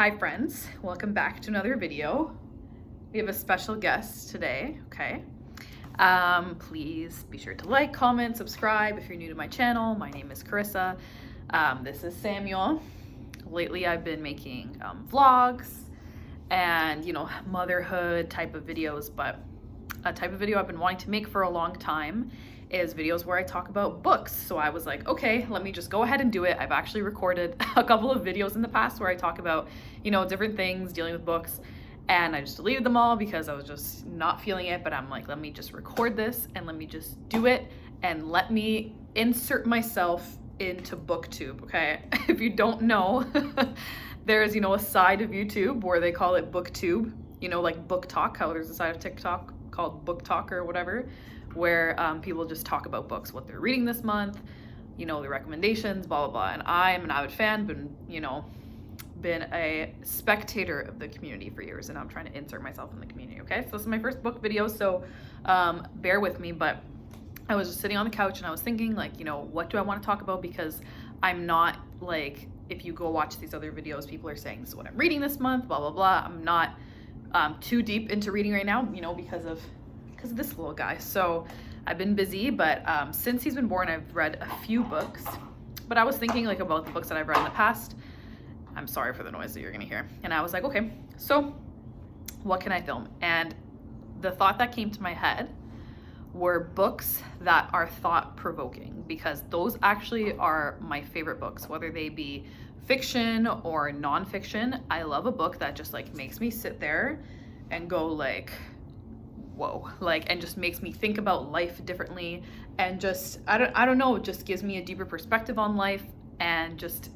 Hi friends, welcome back to another video. We have a special guest today, okay? Please be sure to like, comment, subscribe if you're new to my channel. My name is Carissa. This is Samuel. Lately I've been making vlogs and, motherhood type of videos, but a type of video I've been wanting to make for a long time is videos where I talk about books. So I was like, okay, let me just go ahead and do it. I've actually recorded a couple of videos in the past where I talk about, different things dealing with books, and I just deleted them all because I was just not feeling it. But I'm like, let me just record this and let me just do it and let me insert myself into BookTube, okay? If you don't know, there's, a side of YouTube where they call it BookTube, like Book Talk, how there's a side of TikTok called Book Talk or whatever, where people just talk about books, what they're reading this month, the recommendations, blah, blah, blah. And I'm an avid fan, been a spectator of the community for years, and I'm trying to insert myself in the community, okay? So this is my first book video, so bear with me, but I was just sitting on the couch and I was thinking, like, what do I want to talk about? Because I'm not, like, if you go watch these other videos, people are saying, this is what I'm reading this month, blah, blah, blah. I'm not too deep into reading right now, because of this little guy. So I've been busy, but since he's been born, I've read a few books. But I was thinking, like, about the books that I've read in the past. I'm sorry for the noise that you're gonna hear. And I was like, okay, so what can I film? And the thought that came to my head were books that are thought-provoking, because those actually are my favorite books, whether they be fiction or nonfiction. I love a book that just, like, makes me sit there and go, like, whoa, like, and just makes me think about life differently, and just, I don't know, it just gives me a deeper perspective on life, and just,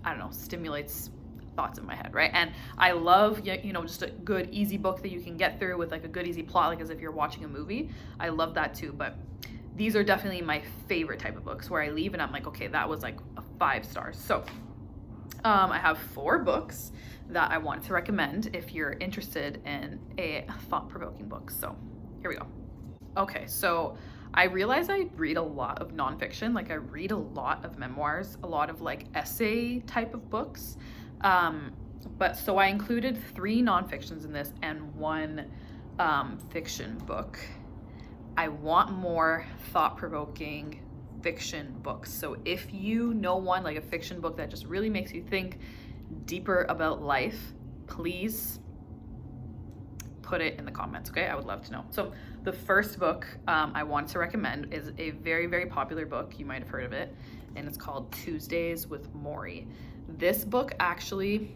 I don't know, stimulates thoughts in my head, right? And I love, just a good, easy book that you can get through with, like, a good, easy plot, like as if you're watching a movie. I love that too, but these are definitely my favorite type of books, where I leave and I'm like, okay, that was like a 5 stars. So I have 4 books that I want to recommend if you're interested in a thought-provoking book. So here we go. Okay, so I realize I read a lot of nonfiction. Like, I read a lot of memoirs, a lot of, like, essay type of books. But so I included 3 nonfictions in this and 1 fiction book. I want more thought-provoking fiction books. So if you know one, like a fiction book that just really makes you think deeper about life, please put it in the comments, okay? I would love to know. So the first book I want to recommend is a very, very popular book. You might have heard of it, and it's called Tuesdays with Mori. This book actually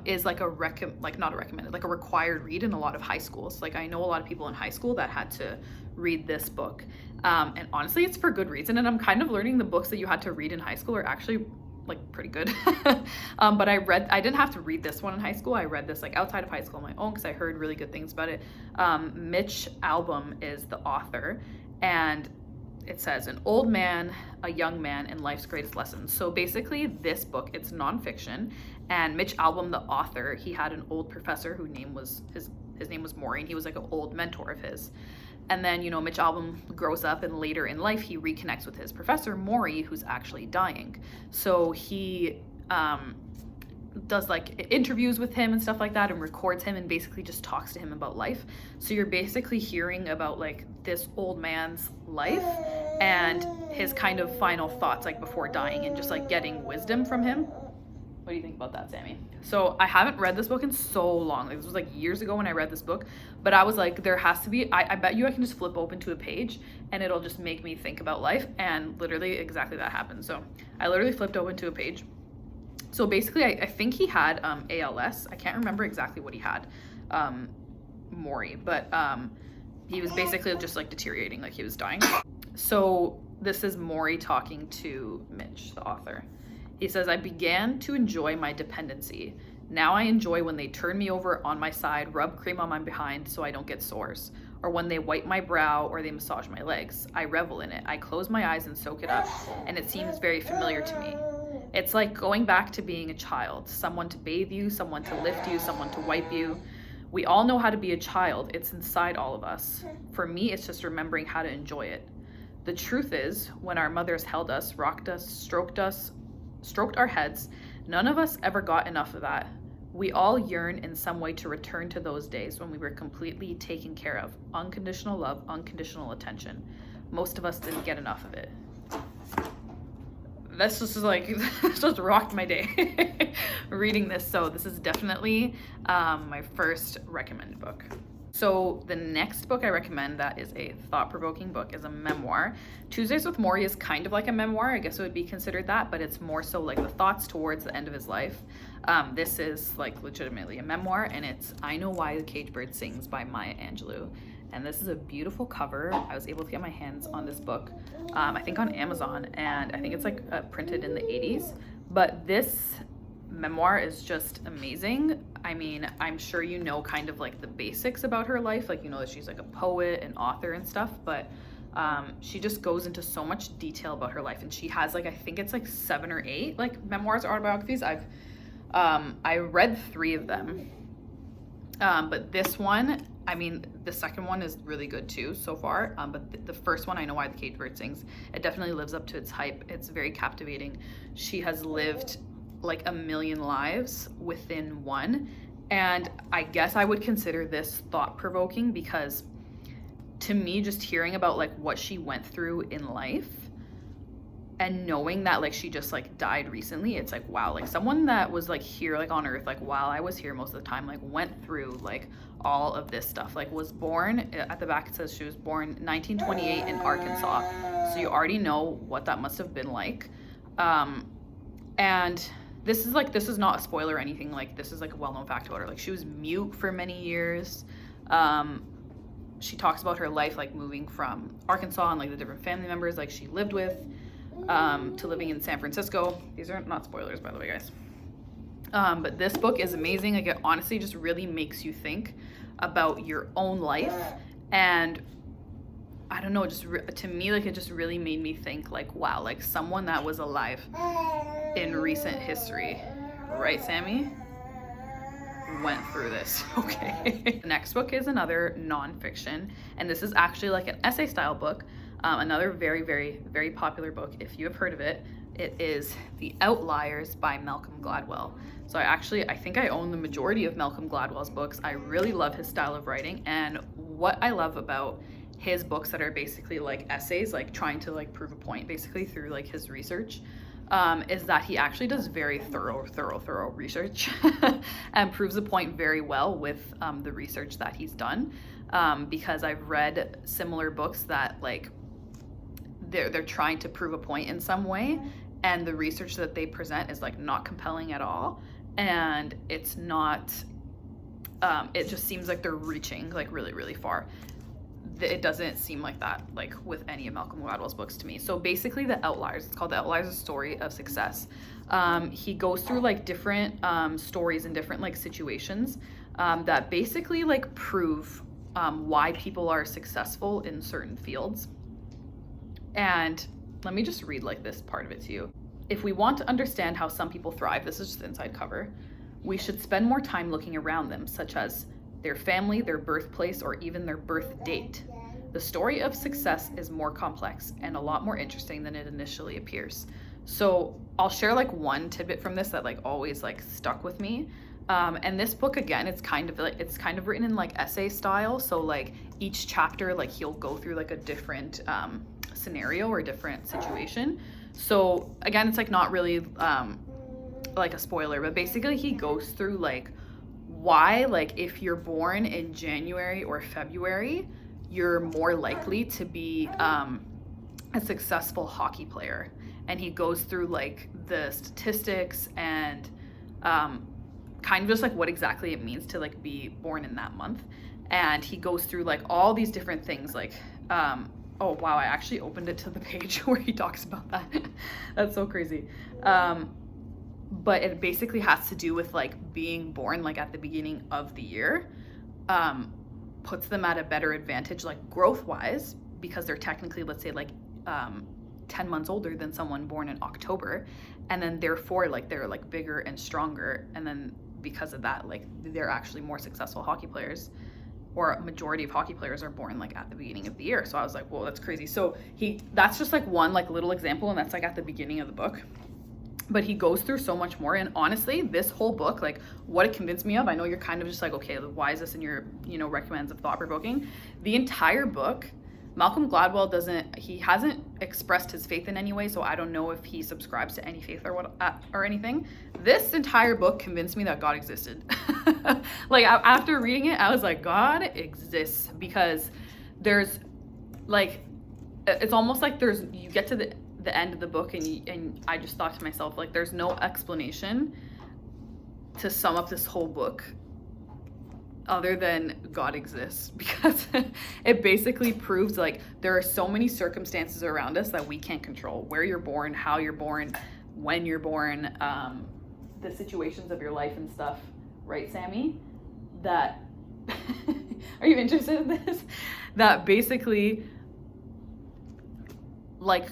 is like a required read in a lot of high schools. Like, I know a lot of people in high school that had to read this book, and honestly, it's for good reason. And I'm kind of learning the books that you had to read in high school are actually, like, pretty good. But I didn't have to read this one in high school. I read this, like, outside of high school on my own because I heard really good things about it. Mitch Albom is the author, and it says, an old man, a young man, and life's greatest lessons. So basically this book, it's nonfiction, and Mitch Albom, the author, he had an old professor whose name was Mori, and he was like an old mentor of his. And then, Mitch Albom grows up, and later in life, he reconnects with his professor, Mori, who's actually dying. So he does, like, interviews with him and stuff like that, and records him, and basically just talks to him about life. So you're basically hearing about, like, this old man's life and his kind of final thoughts, like, before dying, and just, like, getting wisdom from him. What do you think about that, Sammy? So I haven't read this book in so long. Like, this was, like, years ago when I read this book, but I was like, there has to be, I bet you I can just flip open to a page and it'll just make me think about life. And literally exactly that happened. So I literally flipped open to a page. So basically, I think he had ALS. I can't remember exactly what he had, Mori, but he was basically just, like, deteriorating, like he was dying. So this is Mori talking to Mitch, the author. He says, I began to enjoy my dependency. Now I enjoy when they turn me over on my side, rub cream on my behind so I don't get sores, or when they wipe my brow or they massage my legs. I revel in it. I close my eyes and soak it up, and it seems very familiar to me. It's like going back to being a child, someone to bathe you, someone to lift you, someone to wipe you. We all know how to be a child. It's inside all of us. For me, it's just remembering how to enjoy it. The truth is, when our mothers held us, rocked us, stroked our heads, None of us ever got enough of that. We all yearn in some way to return to those days when we were completely taken care of. Unconditional love, unconditional attention. Most of us didn't get enough of it. This just like, this just rocked my day reading this. So this is definitely my first recommended book. So the next book I recommend that is a thought-provoking book is a memoir. Tuesdays with Mori is kind of like a memoir. I guess it would be considered that, but it's more so like the thoughts towards the end of his life. This is like legitimately a memoir, and it's I Know Why the Caged Bird Sings by Maya Angelou. And this is a beautiful cover. I was able to get my hands on this book, I think on Amazon, and I think it's like printed in the 80s. But this memoir is just amazing. I mean, I'm sure you know kind of like the basics about her life, like you know that she's like a poet and author and stuff, but she just goes into so much detail about her life, and she has like I think it's like 7 or 8 like memoirs or autobiographies. I read 3 of them, but this one, I mean, the second one is really good too so far, but the first one, I Know Why the Caged Bird Sings, it definitely lives up to its hype. It's very captivating. She has lived like 1 million lives within one, and I guess I would consider this thought-provoking because to me, just hearing about like what she went through in life and knowing that like she just like died recently, it's like wow, like someone that was like here like on earth like while I was here most of the time, like went through like all of this stuff, like was born, at the back it says she was born 1928 in Arkansas, so you already know what that must have been like. And this is not a spoiler or anything, like this is like a well-known fact about her. Like she was mute for many years. She talks about her life like moving from Arkansas and like the different family members like she lived with, to living in San Francisco. These are not spoilers, by the way, guys. But this book is amazing. Like it honestly just really makes you think about your own life, and I don't know, just to me, like it just really made me think like wow, like someone that was alive in recent history, right, Sammy, went through this. Okay. The next book is another nonfiction, and this is actually like an essay style book. Another very, very, very popular book, if you have heard of it. It is The Outliers by Malcolm Gladwell. So I think I own the majority of Malcolm Gladwell's books. I really love his style of writing, and what I love about his books that are basically like essays, like trying to like prove a point basically through like his research, is that he actually does very thorough research and proves a point very well with the research that he's done. Because I've read similar books that like they're trying to prove a point in some way, and the research that they present is like not compelling at all, and it's not it just seems like they're reaching like really, really far. It doesn't seem like that like with any of Malcolm Gladwell's books to me. So basically The Outliers, it's called The Outliers, a Story of Success. He goes through like different stories and different like situations that basically like prove why people are successful in certain fields. And let me just read like this part of it to you. If we want to understand how some people thrive, this is just the inside cover, we should spend more time looking around them, such as their family, their birthplace, or even their birth date. The story of success is more complex and a lot more interesting than it initially appears. So I'll share like one tidbit from this that like always like stuck with me. And this book, again, it's kind of written in like essay style. So like each chapter, like he'll go through like a different scenario or a different situation. So again, it's like not really like a spoiler, but basically he goes through like why, like if you're born in January or February, you're more likely to be a successful hockey player. And he goes through like the statistics and kind of just like what exactly it means to like be born in that month. And he goes through like all these different things, like oh wow, I actually opened it to the page where he talks about that. That's so crazy. But it basically has to do with like being born like at the beginning of the year, puts them at a better advantage like growth wise, because they're technically, let's say like 10 months older than someone born in October, and then therefore like they're like bigger and stronger, and then because of that like they're actually more successful hockey players, or a majority of hockey players are born like at the beginning of the year. So I was like, whoa, that's crazy. So that's just like one like little example, and that's like at the beginning of the book. but he goes through so much more. And honestly, this whole book, like what it convinced me of, I know you're kind of just like, okay, why is this in your, recommends of thought-provoking? The entire book, Malcolm Gladwell he hasn't expressed his faith in any way, so I don't know if he subscribes to any faith or anything. This entire book convinced me that God existed. Like after reading it, I was like, God exists, because there's like, it's almost like you get to the end of the book and I just thought to myself, like, there's no explanation to sum up this whole book other than God exists, because it basically proves like there are so many circumstances around us that we can't control. Where you're born, how you're born, when you're born, the situations of your life and stuff, right, Sammy? That are you interested in this? That basically like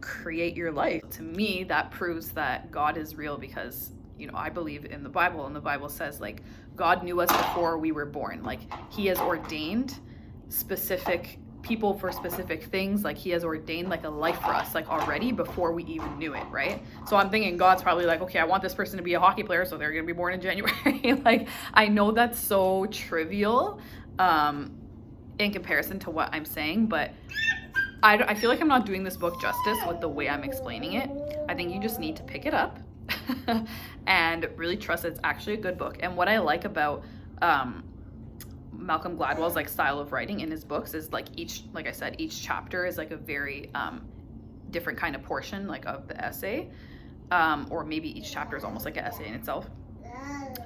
create your life. To me, that proves that God is real, because I believe in the Bible, and the Bible says like God knew us before we were born. Like he has ordained specific people for specific things. Like he has ordained like a life for us, like already before we even knew it, right? So I'm thinking God's probably like, okay, I want this person to be a hockey player, so they're gonna be born in January. Like I know that's so trivial in comparison to what I'm saying, but I feel like I'm not doing this book justice with the way I'm explaining it. I think you just need to pick it up and really trust it's actually a good book. And what I like about Malcolm Gladwell's like style of writing in his books is like like I said, each chapter is like a very different kind of portion like of the essay, or maybe each chapter is almost like an essay in itself.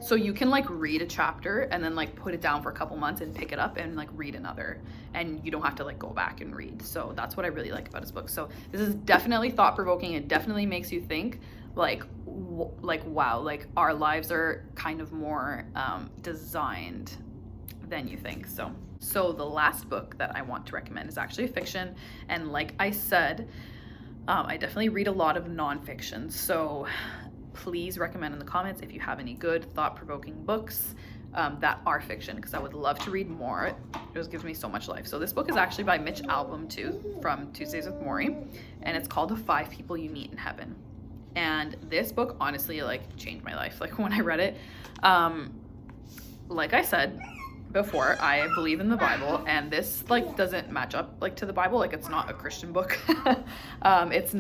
So you can like read a chapter and then like put it down for a couple months and pick it up and like read another, and you don't have to like go back and read. So that's what I really like about his book. So this is definitely thought-provoking. It definitely makes you think like wow, like our lives are kind of more designed than you think. So the last book that I want to recommend is actually fiction, and like I said, I definitely read a lot of nonfiction. So please recommend in the comments if you have any good thought-provoking books that are fiction, because I would love to read more. It just gives me so much life. So this book is actually by Mitch Albom too, from Tuesdays with Mori, and it's called The 5 People You Meet in Heaven. And this book honestly like changed my life. Like when I read it, like I said before, I believe in the Bible, and this like doesn't match up like to the Bible. Like it's not a Christian book. It's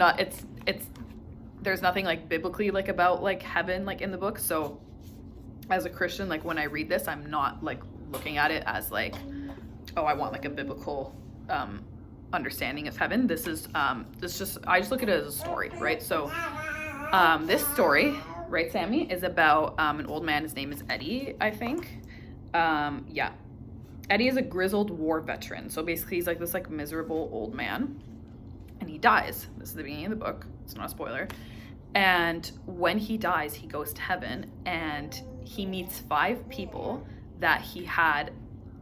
there's nothing like biblically like about like heaven like in the book. So as a Christian, like when I read this, I'm not like looking at it as like, oh, I want like a biblical understanding of heaven. This is I just look at it as a story, right? So this story, right, Sammy, is about an old man. His name is Eddie, I think. Yeah, Eddie is a grizzled war veteran. So basically he's like this like miserable old man, and he dies. This is the beginning of the book. It's not a spoiler. And when he dies, he goes to heaven, and he meets 5 people that he had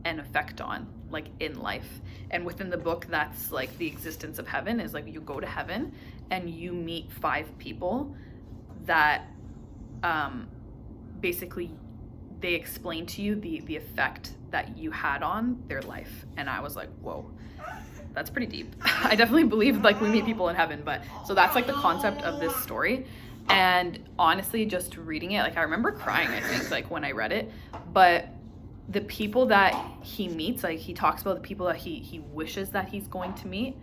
an effect on like in life. And within the book, that's like the existence of heaven, is like you go to heaven and you meet 5 people that basically they explain to you the effect that you had on their life. And I was like, whoa, that's pretty deep. I definitely believe like we meet people in heaven, but so that's like the concept of this story. And honestly, just reading it, like I remember crying, I think, like when I read it. But the people that he meets, like he talks about the people that he wishes that he's going to meet,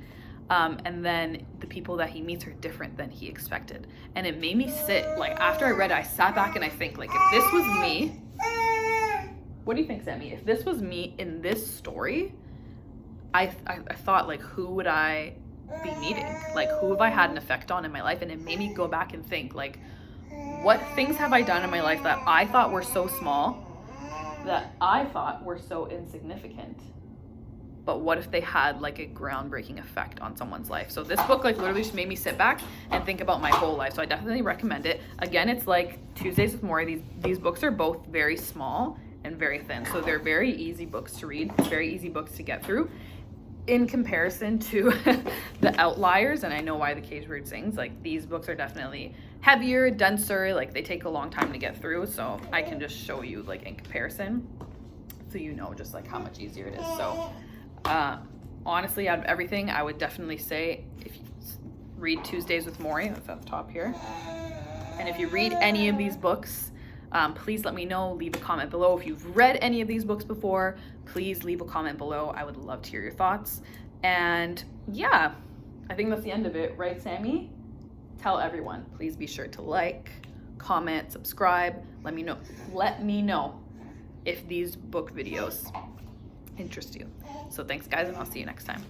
and then the people that he meets are different than he expected. And it made me sit, like after I read it, I sat back and I think like, if this was me, what do you think, Sammy? If this was me in this story, I thought like, who would I be meeting? Like who have I had an effect on in my life? And it made me go back and think like, what things have I done in my life that I thought were so small, that I thought were so insignificant, but what if they had like a groundbreaking effect on someone's life? So this book like literally just made me sit back and think about my whole life. So I definitely recommend it. Again, it's like Tuesdays with Mori. These books are both very small and very thin, so they're very easy books to read, very easy books to get through in comparison to the Outliers. And I know Why the Caged Bird Sings. Like these books are definitely heavier, denser, like they take a long time to get through. So I can just show you like in comparison, so you know just like how much easier it is. So honestly, out of everything, I would definitely say if you read Tuesdays with Mori, that's at the top here, And if you read any of these books, please let me know. Leave a comment below. If you've read any of these books before, please leave a comment below. I would love to hear your thoughts. And yeah, I think that's the end of it, right, Sammy? Tell everyone. Please be sure to like, comment, subscribe. Let me know if these book videos interest you. So thanks, guys, and I'll see you next time.